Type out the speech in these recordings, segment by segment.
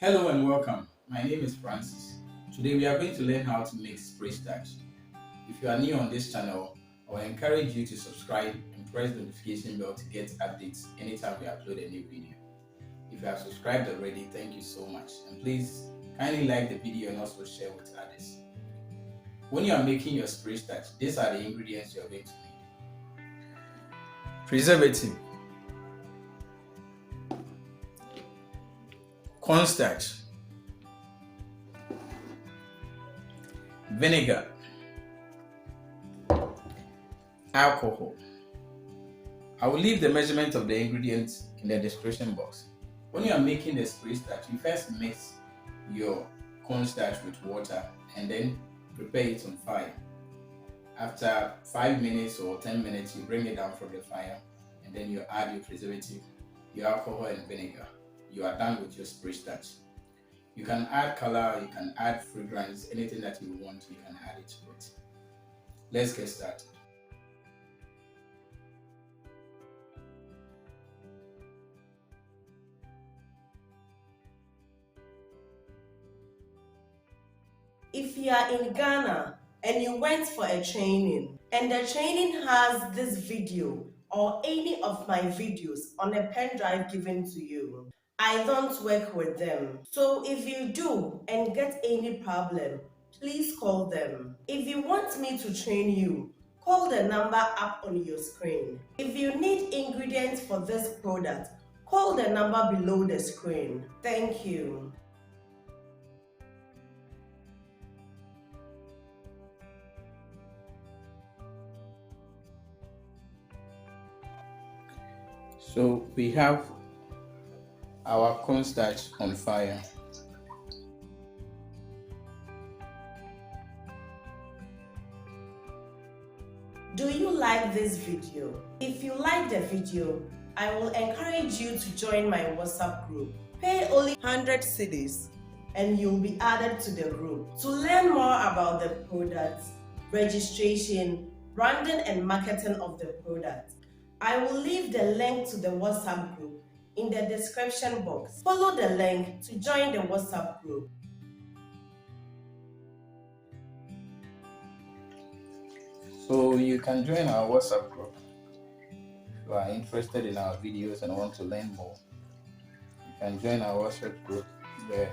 Hello and welcome. My name is Francis. Today we are going to learn how to make spray starch. If you are new on this channel, I will encourage you to subscribe and press the notification bell to get updates anytime we upload a new video. If you have subscribed already, thank you so much. And please kindly like the video and also share with others. When you are making your spray starch, these are the ingredients you are going to need. Preservative, cornstarch, vinegar, alcohol. I will leave the measurement of the ingredients in the description box. When you are making the spray starch, you first mix your cornstarch with water and then prepare it on fire. After 5 minutes or 10 minutes, you bring it down from the fire and then you add your preservative, your alcohol and vinegar. You are done with your spray starch. You can add color, you can add fragrance, anything that you want, you can add it to it. Let's get started. If you are in Ghana and you went for a training and the training has this video or any of my videos on a pen drive given to you, I don't work with them. So if you do and get any problem, please call them. If you want me to train you, call the number up on your screen. If you need ingredients for this product, call the number below the screen. Thank you. So we have our cornstarch on fire. Do you like this video? If you like the video, I will encourage you to join my WhatsApp group. Pay only 100 cedis and you'll be added to the group. To learn more about the product, registration, branding and marketing of the product, I will leave the link to the WhatsApp group in the description box. Follow the link to join the WhatsApp group. So you can join our WhatsApp group if you are interested in our videos and want to learn more. You can join our WhatsApp group there.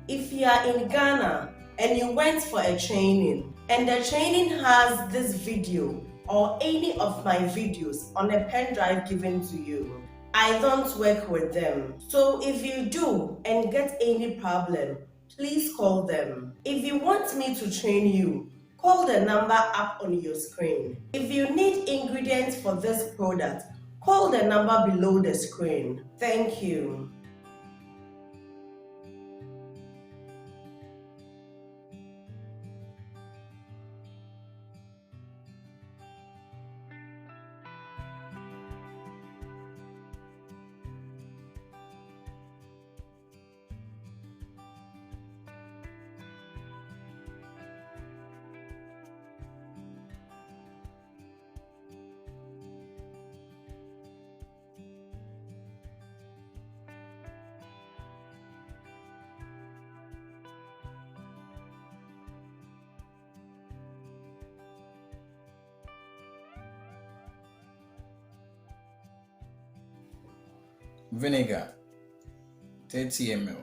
If you are in Ghana and you went for a training and the training has this video or any of my videos on a pen drive given to you, I don't work with them. So if you do and get any problem, please call them. If you want me to train you, call the number up on your screen. If you need ingredients for this product, call the number below the screen. Thank you. vinegar 30 ml,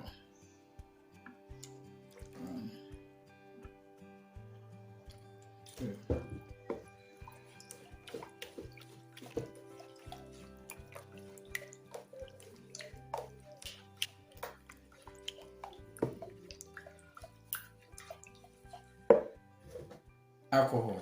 alcohol.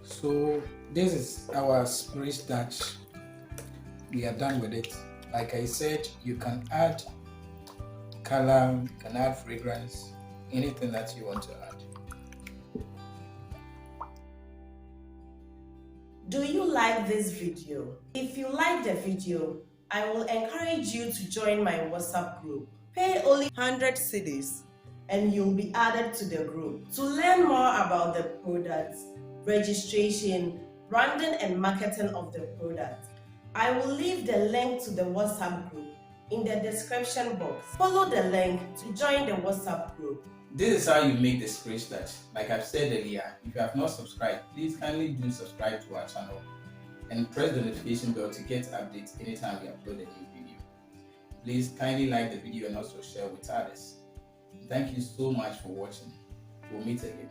So this is our spray starch. We are done with it. Like I said, you can add color, you can add fragrance, anything that you want to add. Do you like this video? If you like the video, I will encourage you to join my WhatsApp group. Pay only 100 cedis and you'll be added to the group. To learn more about the products, registration, branding and marketing of the product, I will leave the link to the WhatsApp group in the description box. Follow the link to join the WhatsApp group. This is how you make the spray starch. Like I've said earlier, if you have not subscribed, please kindly do subscribe to our channel and press the notification bell to get updates anytime we upload a new video. Please kindly like the video and also share with others. Thank you so much for watching. We'll meet again.